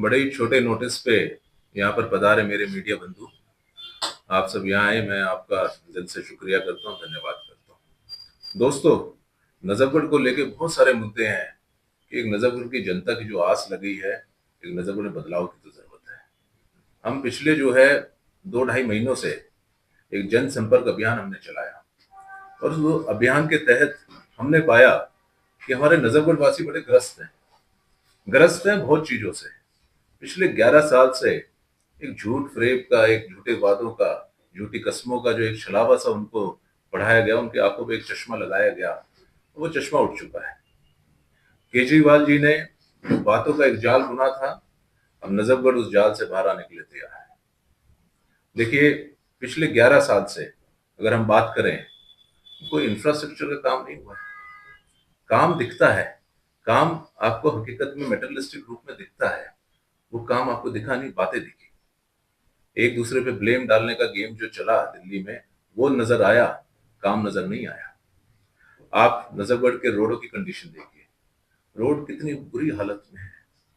बड़े ही छोटे नोटिस पे यहाँ पर पधारे मेरे मीडिया बंधु। आप सब यहाँ आए, मैं आपका दिल से शुक्रिया करता हूँ, धन्यवाद करता हूँ। दोस्तों, नजफगढ़ को लेके बहुत सारे मुद्दे हैं कि एक नजफगढ़ की जनता की जो आस लगी है, एक नजफगढ़ में बदलाव की तो जरूरत है। हम पिछले जो है 2-2.5 महीनों से एक जनसंपर्क अभियान हमने चलाया और उस अभियान के तहत हमने पाया कि हमारे नजफगढ़ वासी बड़े ग्रस्त हैं बहुत चीजों से। पिछले 11 साल से एक झूठ फ्रेब का, एक झूठे वादों का, झूठी कस्मों का जो एक छलावा सा उनको पढ़ाया गया, उनकी आंखों पे एक चश्मा लगाया गया, वो चश्मा उठ चुका है। केजरीवाल जी ने जो बातों का एक जाल बुना था, अब नजफगढ़ उस जाल से बाहर आने के लिए तैयार है। देखिए, पिछले 11 साल से अगर हम बात करें, कोई इंफ्रास्ट्रक्चर का काम नहीं हुआ है। काम दिखता है, काम आपको हकीकत में मेटेरियलिस्टिक रूप में दिखता है, वो काम आपको दिखा नहीं, बातें दिखी। एक दूसरे पे ब्लेम डालने का गेम जो चला दिल्ली में, वो नजर आया, काम नजर नहीं आया। आप नजफगढ़ के रोडों की कंडीशन देखिए, रोड कितनी बुरी हालत में है,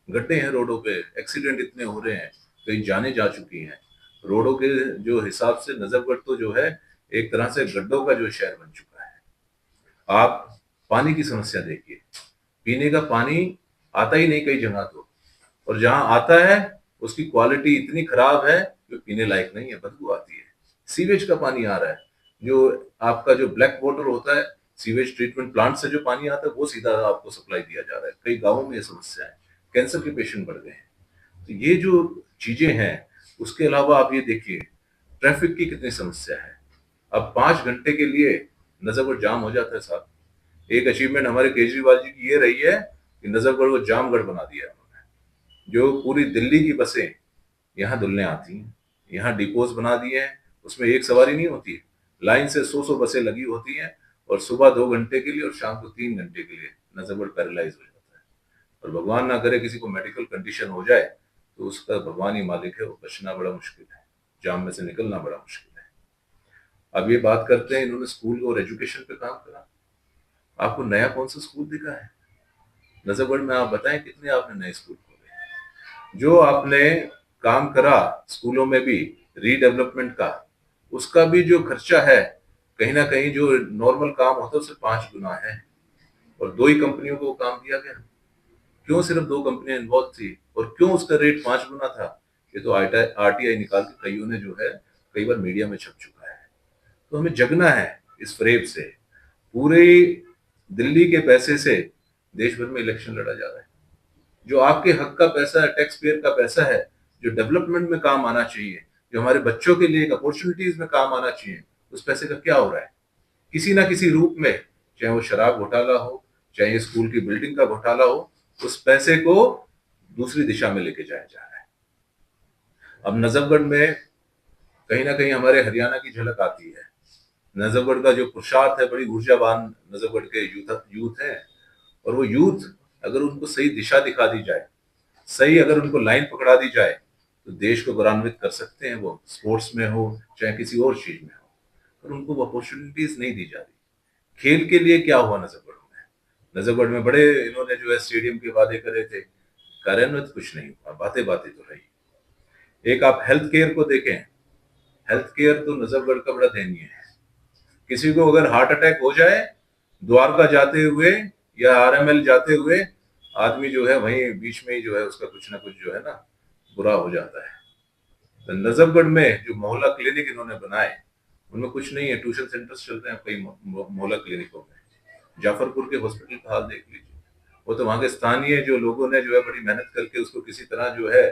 गड्ढे हैं रोडों पे, एक्सीडेंट इतने हो रहे हैं, कई जाने जा चुकी हैं। रोडों के जो हिसाब से नजफगढ़ तो जो है एक तरह से गड्ढों का जो शहर बन चुका है। आप पानी की समस्या देखिए, पीने का पानी आता ही नहीं कई जगह तो, और जहां आता है उसकी क्वालिटी इतनी खराब है कि पीने लायक नहीं है, बदबू आती है। सीवेज का पानी आ रहा है, जो आपका जो ब्लैक वाटर होता है, सीवेज ट्रीटमेंट प्लांट से जो पानी आता है वो सीधा आपको सप्लाई दिया जा रहा है। कई गांवों में ये समस्या है, कैंसर के पेशेंट बढ़ गए हैं। तो ये जो चीजें हैं, उसके अलावा आप ये देखिए ट्रैफिक की कितनी समस्या है। अब 5 घंटे के लिए नजफगढ़ जाम हो जाता है साहब। एक अचीवमेंट हमारे केजरीवाल जी की ये रही है कि नजफगढ़ को जामगढ़ बना दिया है उन्होंने। जो पूरी दिल्ली की बसें यहाँ धुलने आती हैं, यहाँ डिपोज बना दिए हैं, उसमें एक सवारी नहीं होती है, लाइन से 100 बसें लगी होती हैं, और सुबह 2 घंटे के लिए और शाम को 3 घंटे के लिए नजफगढ़ पैरालाइज हो जाता है। और भगवान ना करे किसी को मेडिकल कंडीशन हो जाए तो उसका भगवान ही मालिक है, वो बचना बड़ा मुश्किल है, जाम में से निकलना बड़ा मुश्किल है। अब ये बात करते हैं, इन्होंने स्कूल और एजुकेशन पे काम करा, आपको नया कौन सा स्कूल दिखा है नजफगढ़ में? आप बताएं कितने आपने नए स्कूल खोले? जो आपने काम करा स्कूलों में भी रीडेवलपमेंट का, उसका भी जो खर्चा है कहीं ना कहीं जो नॉर्मल काम होता है उससे 5 गुना है, और 2 ही कंपनियों को काम दिया गया। क्यों सिर्फ 2 कंपनियां इन्वॉल्व थी, और क्यों उसका रेट 5 गुना था? ये तो आरटीआई निकाल के कईयों ने जो है कई बार मीडिया में छप चुका है। तो हमें जगना है इस फ्रेब से। पूरे दिल्ली के पैसे से देश भर में इलेक्शन लड़ा जा रहा है। जो आपके हक का पैसा है, टैक्स पेयर का पैसा है, जो डेवलपमेंट में काम आना चाहिए, जो हमारे बच्चों के लिए अपॉर्चुनिटीज में काम आना चाहिए, उस पैसे का क्या हो रहा है? किसी ना किसी रूप में, चाहे वो शराब घोटाला हो, चाहे स्कूल की बिल्डिंग का घोटाला हो, उस पैसे को दूसरी दिशा में लेके जाया जा रहा है। अब नजफगढ़ में कहीं ना कहीं हमारे हरियाणा की झलक आती है। नजफगढ़ का जो पुरुषार्थ है, बड़ी ऊर्जावान नजफगढ़ के यूथ है, और वो यूथ अगर उनको सही दिशा दिखा दी जाए, सही अगर उनको लाइन पकड़ा दी जाए, तो देश को गौरवान्वित कर सकते हैं। वो स्पोर्ट्स में हो चाहे किसी और चीज में हो, पर उनको वो अपॉर्चुनिटीज नहीं दी जा रही। खेल के लिए क्या हुआ नजफगढ़ में? नजफगढ़ में बड़े इन्होंने जो है स्टेडियम के वादे करे थे, कार्यान्वित कुछ नहीं हुआ, बातें बातें तो रही। एक आप हेल्थ केयर को देखें, हेल्थ केयर तो नजफगढ़ का बड़ा दयनीय है। किसी को अगर हार्ट अटैक हो जाए, द्वारका जाते हुए या आरएमएल जाते हुए आदमी जो है वहीं बीच में ही जो है उसका कुछ ना कुछ जो है ना बुरा हो जाता है। तो नजफगढ़ में जो मोहल्ला क्लिनिक इन्होंने बनाए, उनमें कुछ नहीं है। ट्यूशन सेंटर्स चलते हैं कई मोहल्ला क्लिनिकों में। जाफरपुर के हॉस्पिटल का हाल देख लीजिए, वो तो वहां के स्थानीय जो लोगों ने जो है बड़ी मेहनत करके उसको किसी तरह जो है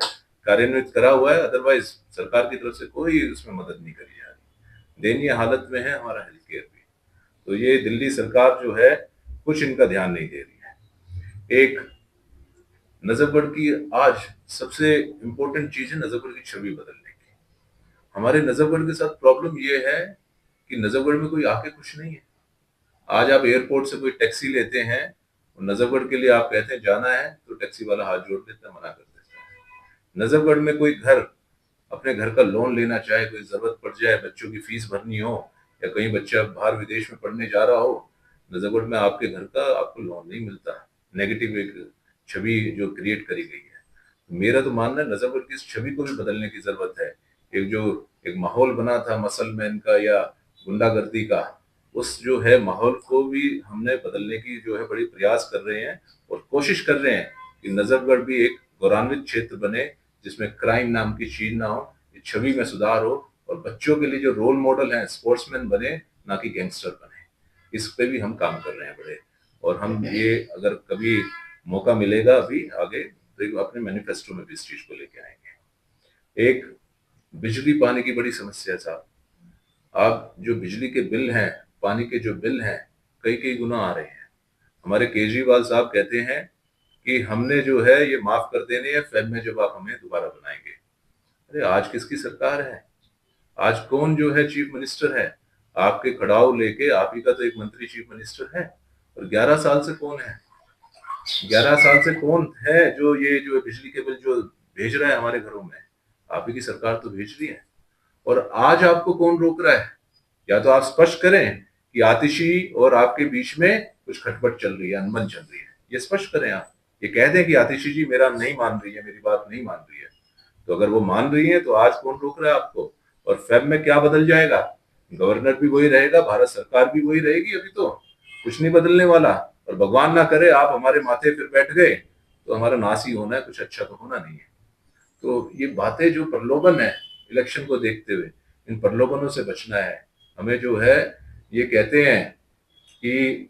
कार्यान्वित करा हुआ है, अदरवाइज सरकार की तरफ से कोई उसमें मदद नहीं करी जा रही। दयनीय हालत में है हमारा हेल्थ केयर भी। तो ये दिल्ली सरकार जो है कुछ इनका ध्यान नहीं दे रही है। एक नजफगढ़ की आज सबसे इंपॉर्टेंट चीज है नजफगढ़ की छवि बदलने की। हमारे नजफगढ़ के साथ प्रॉब्लम ये है कि नजफगढ़ में कोई आके खुश नहीं है। आज आप एयरपोर्ट से कोई टैक्सी लेते हैं, नजफगढ़ के लिए आप कहते हैं जाना है, तो टैक्सी वाला हाथ जोड़ देता है, मना कर देता है। नजफगढ़ में कोई घर, अपने घर का लोन लेना चाहे, कोई जरूरत पड़ जाए, बच्चों की फीस भरनी हो, या कहीं बच्चा बाहर विदेश में पढ़ने जा रहा हो, नजफगढ़ में आपके घर का आपको लोन नहीं मिलता। नेगेटिव एक छवि जो क्रिएट करी गई है। मेरा तो मानना है नजफगढ़ की इस छवि को भी बदलने की जरूरत है। एक माहौल बना था मसल मैन का या गुंडागर्दी का, उस जो है माहौल को भी हमने बदलने की जो है बड़ी प्रयास कर रहे हैं और कोशिश कर रहे हैं कि नजफगढ़ भी एक गौरवान्वित क्षेत्र बने, जिसमें क्राइम नाम की चीज ना हो, इस छवि में सुधार हो और बच्चों के लिए जो रोल मॉडल हैं स्पोर्ट्समैन बने, ना कि गैंगस्टर बने। इस पे भी हम काम कर रहे हैं बड़े, और हम ये अगर कभी मौका मिलेगा अभी आगे तो अपने मैनिफेस्टो में भी इस चीज को लेके आएंगे। एक बिजली पानी की बड़ी समस्या था। आप जो बिजली के बिल हैं, पानी के जो बिल हैं, कई कई गुना आ रहे हैं। हमारे केजरीवाल साहब कहते हैं कि हमने जो है ये माफ कर देने हैं फेब में जब आप हमें दोबारा बनाएंगे। अरे आज किसकी सरकार है? आज कौन जो है चीफ मिनिस्टर है? आपके खड़ाऊ लेके आप ही का तो एक मंत्री चीफ मिनिस्टर है। और 11 साल से कौन है? 11 साल से कौन है जो ये जो बिजली के बिल जो भेज रहा है हमारे घरों में? आप ही की सरकार तो भेज रही है। और आज आपको कौन रोक रहा है? या तो आप स्पष्ट करें कि आतिशी और आपके बीच में कुछ खटपट चल रही है, अनबन चल रही है, ये स्पष्ट करें। आप ये कह दें कि आतिशी जी मेरा नहीं मान रही है, मेरी बात नहीं मान रही है। तो अगर वो मान रही है तो आज कौन रोक रहा है आपको? और फेब में क्या बदल जाएगा? गवर्नर भी वही रहेगा, भारत सरकार भी वही रहेगी, अभी तो कुछ नहीं बदलने वाला। और भगवान ना करे आप हमारे माथे फिर बैठ गए तो हमारा नाश ही होना है, कुछ अच्छा तो होना नहीं है। तो ये बातें जो प्रलोभन है इलेक्शन को देखते हुए, इन प्रलोभनों से बचना है हमें। जो है ये कहते हैं कि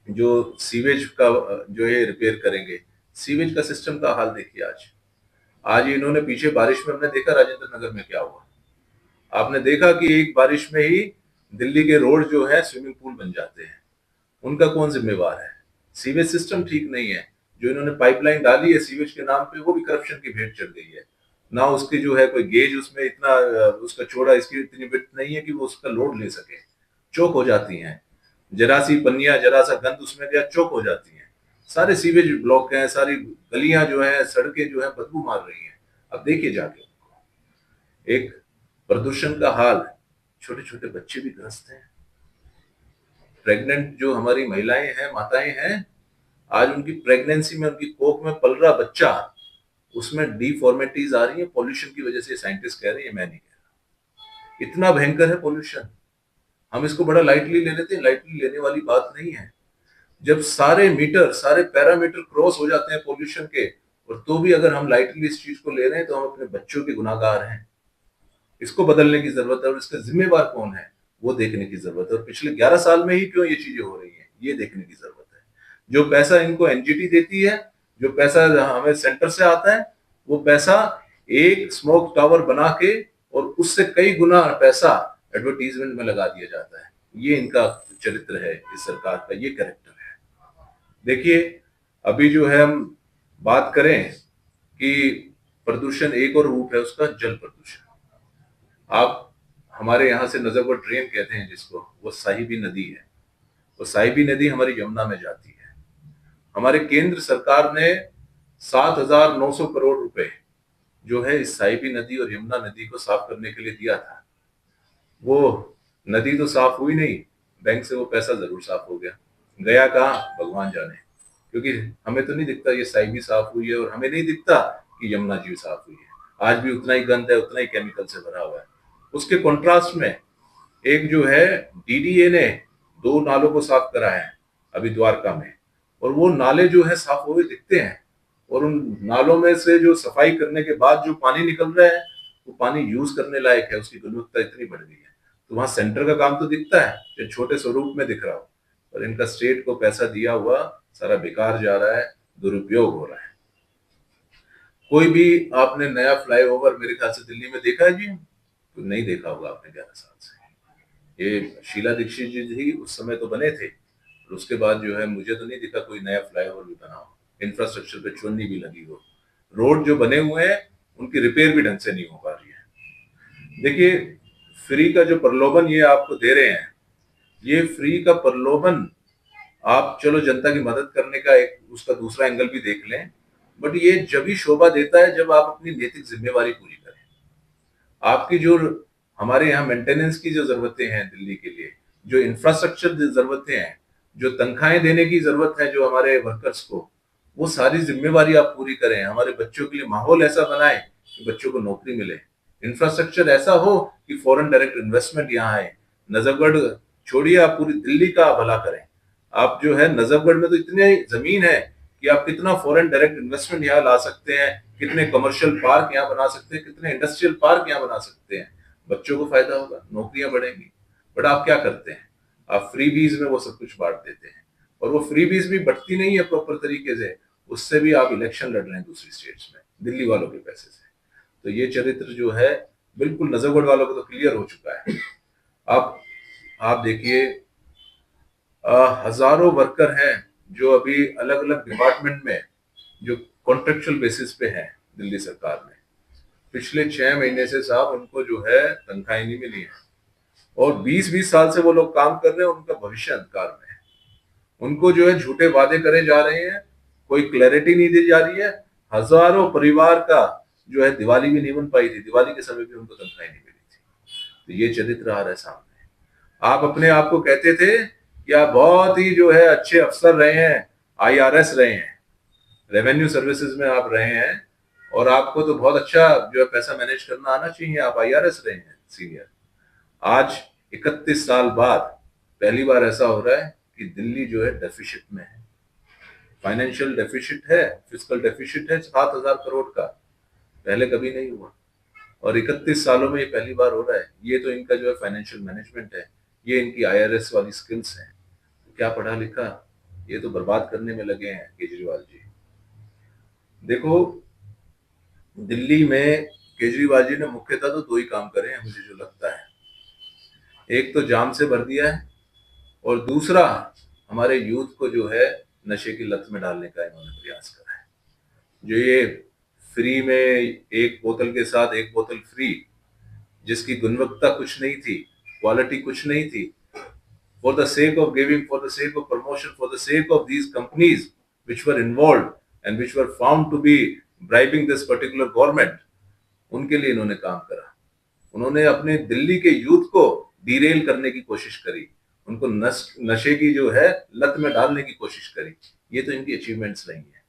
जो सीवेज का जो ये रिपेयर करेंगे, सीवेज का सिस्टम का हाल देखिए आज। आज इन्होंने पीछे बारिश में हमने देखा राजेंद्र नगर में क्या हुआ। आपने देखा कि एक बारिश में ही दिल्ली के रोड जो है स्विमिंग पूल बन जाते हैं। उनका कौन जिम्मेवार है? सीवेज सिस्टम ठीक नहीं है। जो इन्होंने पाइपलाइन डाली है सीवेज के नाम पे, वो भी करप्शन की भेंट चढ़ गई है। ना उसकी जो है कोई गेज उसमें इतना उसका चौड़ा, इसकी इतनी विड्थ नहीं है कि वो उसका लोड ले सके। चौक हो जाती हैं, जरा सी पन्निया जरा सा गंद उसमें गया चौक हो जाती हैं। सारे सीवेज ब्लॉक हैं, सारी गलियां जो है सड़कें जो है बदबू मार रही हैं। अब देखिए जाके एक प्रदूषण का हाल, छोटे छोटे बच्चे भी ग्रस्त हैं। प्रेग्नेंट जो हमारी महिलाएं हैं, माताएं हैं, आज उनकी प्रेगनेंसी में उनकी कोख में पल रहा बच्चा, उसमें डिफॉर्मिटीज आ रही है पॉल्यूशन की वजह से। साइंटिस्ट कह रहे हैं, मैं नहीं कह रहा। इतना भयंकर है पॉल्यूशन। हम इसको बड़ा लाइटली ले लेते हैं, लाइटली लेने वाली बात नहीं है। जब सारे मीटर सारे पैरामीटर क्रॉस हो जाते हैं पॉल्यूशन के, और तो भी अगर हम लाइटली इस चीज को ले रहे हैं तो हम अपने बच्चों के गुनाहगार हैं। इसको बदलने की जरूरत है और इसका जिम्मेवार कौन है वो देखने की जरूरत है। और पिछले 11 साल में ही क्यों ये चीजें हो रही हैं ये देखने की जरूरत है। जो पैसा इनको एनजीटी देती है, जो पैसा हमें सेंटर से आता है, वो पैसा एक स्मोक टावर बना के और उससे कई गुना पैसा एडवर्टीजमेंट में लगा दिया जाता है। ये इनका चरित्र है, इस सरकार का ये कैरेक्टर है। देखिए अभी जो है हम बात करें कि प्रदूषण एक और रूप है उसका, जल प्रदूषण। आप हमारे यहाँ से नजफगढ़ ड्रेन कहते हैं जिसको, वो साहिबी नदी है। वो साहिबी नदी हमारी यमुना में जाती है। हमारे केंद्र सरकार ने 7,900 करोड़ रुपए जो है इस साहिबी नदी और यमुना नदी को साफ करने के लिए दिया था। वो नदी तो साफ हुई नहीं, बैंक से वो पैसा जरूर साफ हो गया। गया कहाँ भगवान जाने, क्योंकि हमें तो नहीं दिखता ये साहिबी साफ हुई है और हमें नहीं दिखता कि यमुना जी साफ हुई है। आज भी उतना ही गंद है, उतना ही केमिकल से भरा हुआ है। उसके कॉन्ट्रास्ट में एक जो है डीडीए ने 2 नालों को साफ करा है अभी द्वारका में, और वो नाले जो है साफ हुए दिखते हैं। और उन नालों में से जो सफाई करने के बाद जो पानी निकल रहा है वो पानी यूज करने लायक है, उसकी गुणवत्ता इतनी बढ़ गई है। तो वहां सेंटर का काम तो दिखता है जो छोटे स्वरूप में दिख रहा हो, और इनका स्टेट को पैसा दिया हुआ सारा बेकार जा रहा है, दुरुपयोग हो रहा है। कोई भी आपने नया फ्लाईओवर मेरे ख्याल से दिल्ली में देखा है जी? तो नहीं देखा होगा आपने 11 साल से। ये शीला दीक्षित जी ही उस समय तो बने थे, और उसके बाद जो है मुझे तो नहीं दिखा कोई नया फ्लाईओवर भी बना हो, इंफ्रास्ट्रक्चर पे चुन्नी भी लगी हो। रोड जो बने हुए हैं उनकी रिपेयर भी ढंग से नहीं हो पा रही है। देखिए फ्री का जो प्रलोभन ये आपको दे रहे हैं, ये फ्री का प्रलोभन आप चलो जनता की मदद करने का एक उसका दूसरा एंगल भी देख लें, बट ये जब ही शोभा देता है जब आप अपनी नैतिक जिम्मेवारी पूरी करें। आपकी जो हमारे यहाँ मेंटेनेंस की जो जरूरतें हैं दिल्ली के लिए, जो इंफ्रास्ट्रक्चर जरूरतें हैं, जो तनख्वाहें देने की जरूरत है जो हमारे वर्कर्स को, वो सारी जिम्मेवारी आप पूरी करें। हमारे बच्चों के लिए माहौल ऐसा बनाएं कि बच्चों को नौकरी मिले, इंफ्रास्ट्रक्चर ऐसा हो कि फॉरेन डायरेक्ट इन्वेस्टमेंट यहाँ आए। नजफगढ़ छोड़िए, आप पूरी दिल्ली का भला करें। आप जो है नजफगढ़ में तो इतनी जमीन है कि आप कितना फॉरेन डायरेक्ट इन्वेस्टमेंट यहाँ ला सकते हैं, कितने कमर्शियल पार्क यहाँ बना सकते हैं, कितने इंडस्ट्रियल पार्क यहाँ बना सकते हैं। बच्चों को फायदा होगा, नौकरियां बढ़ेंगी। बट आप क्या करते हैं, आप फ्री बीज में वो सब कुछ बांट देते हैं, और वो फ्री बीज भी बढ़ती नहीं है प्रॉपर तरीके से। उससे भी आप इलेक्शन लड़ रहे हैं दूसरी स्टेट्स में दिल्ली वालों के पैसे से। तो ये चरित्र जो है बिल्कुल नजफगढ़ वालों को तो क्लियर हो चुका है। आप देखिए, हजारों वर्कर हैं जो अभी अलग अलग डिपार्टमेंट में जो कॉन्ट्रेक्चुअल बेसिस पे हैं दिल्ली सरकार में। पिछले 6 महीने से साहब उनको जो है तनख्वाही नहीं मिली है, और 20-20 साल से वो लोग काम कर रहे हैं, उनका भविष्य अंधकार में है। उनको जो है झूठे वादे करे जा रहे हैं, कोई क्लैरिटी नहीं दी जा रही है। हजारों परिवार का जो है दिवाली भी नहीं बन पाई थी, दिवाली के समय भी उनको तनख्वाही नहीं मिली थी। तो ये चरित्र आ रहा है सामने। आप अपने आप को कहते थे कि आप बहुत ही जो है अच्छे अफसर रहे हैं, आईआरएस रहे हैं, रेवेन्यू सर्विसेज में आप रहे हैं, और आपको तो बहुत अच्छा जो है पैसा मैनेज करना आना चाहिए, आप आईआरएस रहे हैं सीनियर। आज 31 साल बाद पहली बार ऐसा हो रहा है कि दिल्ली जो है डेफिसिट में है, फाइनेंशियल डेफिसिट है, फिजिकल डेफिसिट है 7,000 करोड़ का। पहले कभी नहीं हुआ, और 31 सालों में ये पहली बार हो रहा है। ये तो इनका जो है फाइनेंशियल मैनेजमेंट है, ये इनकी आईआरएस वाली स्किल्स हैं। क्या पढ़ा लिखा, ये तो बर्बाद करने में लगे हैं केजरीवाल जी। देखो, दिल्ली में केजरीवाल जी ने मुख्यतः तो 2 ही काम करे हैं मुझे जो लगता है। एक तो जाम से भर दिया है, और दूसरा हमारे यूथ को जो है नशे की लत में डालने का इन्होंने प्रयास करा है। जो ये फ्री में एक बोतल के साथ एक बोतल फ्री, जिसकी गुणवत्ता कुछ नहीं थी, क्वालिटी कुछ नहीं थी, for the sake of giving, for the sake of promotion, for the sake of these companies which were involved and which were found to be bribing this particular government, उनके लिए इन्होंने काम करा। उन्होंने अपने दिल्ली के यूथ को डिरेल करने की कोशिश करी, उनको नशे की जो है लत में डालने की कोशिश करी। ये तो इनकी अचीवमेंट्स रही हैं।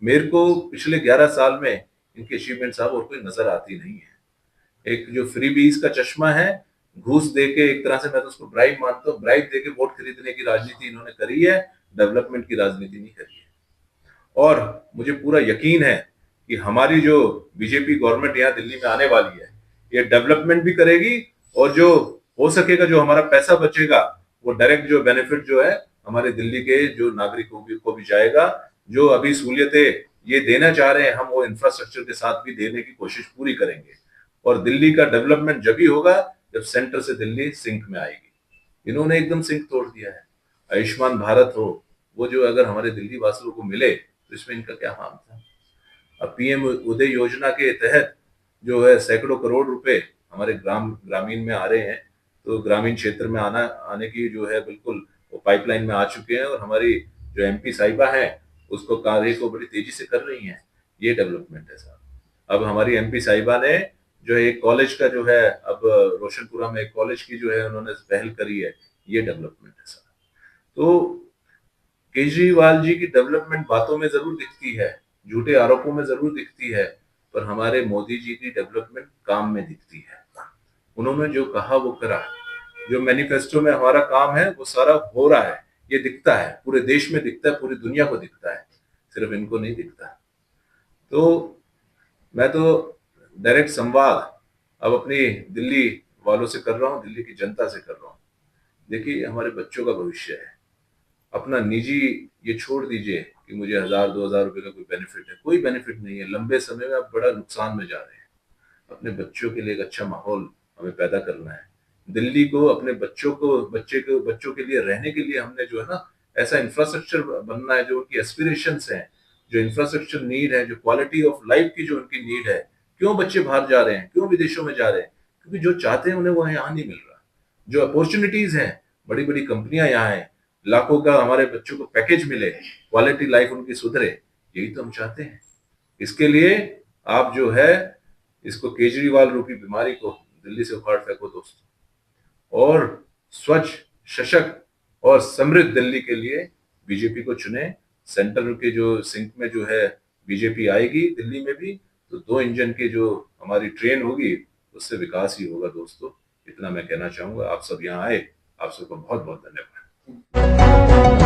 मेरे को पिछले 11 साल में इनकी अचीवमेंट्स अब और कोई नजर आती नहीं है। एक जो फ्री बीज का चश्मा है, घूस देके, एक तरह से मैं तो उसको ब्राइब मानता हूँ, ब्राइब देके वोट खरीदने की राजनीति इन्होंने करी है, डेवलपमेंट की राजनीति नहीं करी है। और मुझे पूरा यकीन है कि हमारी जो बीजेपी गवर्नमेंट यहाँ दिल्ली में आने वाली है, ये डेवलपमेंट भी करेगी, और जो हो सकेगा, जो हमारा पैसा बचेगा, वो डायरेक्ट जो बेनिफिट जो है हमारे दिल्ली के जो नागरिकों को भी जाएगा। जो अभी सहूलियतें ये देना चाह रहे हैं, हम वो इंफ्रास्ट्रक्चर के साथ भी देने की कोशिश पूरी करेंगे। और दिल्ली का डेवलपमेंट जब ही होगा जब सेंटर से दिल्ली सिंक में आएगी। इन्होंने एकदम सिंक तोड़ दिया है। आयुष्मान भारत हो, वो जो अगर हमारे दिल्ली वासियों को मिले तो इसमें इनका क्या हार्म था। अब पीएम उदय योजना के तहत जो है सैकड़ों करोड़ रुपए हमारे ग्रामीण में आ रहे हैं, तो ग्रामीण क्षेत्र में आने की जो है बिल्कुल वो पाइपलाइन में आ चुके हैं, और हमारी जो एमपी साहिबा है उसको कार्य को बड़ी तेजी से कर रही हैं। ये डेवलपमेंट है साहब। अब हमारी एमपी साहिबा ने जो है एक कॉलेज का जो है, अब रोशनपुरा में एक कॉलेज की जो है उन्होंने पहल करी है, ये डेवलपमेंट है साहब। तो केजरीवाल जी की डेवलपमेंट बातों में जरूर दिखती है, झूठे आरोपों में जरूर दिखती है, पर हमारे मोदी जी की डेवलपमेंट काम में दिखती है। उन्होंने जो कहा वो करा, जो मैनिफेस्टो में हमारा काम है वो सारा हो रहा है, ये दिखता है, पूरे देश में दिखता है, पूरी दुनिया को दिखता है, सिर्फ इनको नहीं दिखता। तो मैं तो डायरेक्ट संवाद अब अपनी दिल्ली वालों से कर रहा हूँ, दिल्ली की जनता से कर रहा हूँ। देखिए, हमारे बच्चों का भविष्य है। अपना निजी ये छोड़ दीजिए कि मुझे 1,000-2,000 रुपए का कोई बेनिफिट है, कोई बेनिफिट नहीं है। लंबे समय में आप बड़ा नुकसान में जा रहे हैं। अपने बच्चों के लिए एक अच्छा माहौल हमें पैदा करना है। दिल्ली को अपने बच्चों के लिए रहने के लिए हमने जो है ना ऐसा इंफ्रास्ट्रक्चर बनना है, जो उनकी एस्पिरेशंस हैं, जो इंफ्रास्ट्रक्चर नीड है, जो क्वालिटी ऑफ लाइफ की जो उनकी नीड है। क्यों बच्चे बाहर जा रहे हैं, क्यों विदेशों में जा रहे हैं? क्योंकि जो चाहते हैं उन्हें वो यहाँ नहीं मिल रहा। जो अपॉर्चुनिटीज हैं, बड़ी बड़ी कंपनियां यहाँ हैं, लाखों का हमारे बच्चों को पैकेज मिले, क्वालिटी लाइफ उनकी सुधरे, यही तो हम चाहते हैं। इसके लिए आप जो है इसको केजरीवाल रूपी बीमारी को दिल्ली से उखाड़ फेंको दोस्तों, और स्वच्छ, सशक्त और समृद्ध दिल्ली के लिए बीजेपी को चुने, सेंटर के जो सिंक में जो है बीजेपी आएगी दिल्ली में भी, तो 2 इंजन की जो हमारी ट्रेन होगी उससे विकास ही होगा दोस्तों। इतना मैं कहना चाहूंगा। आप सब यहाँ आए, आप सबको बहुत बहुत धन्यवाद।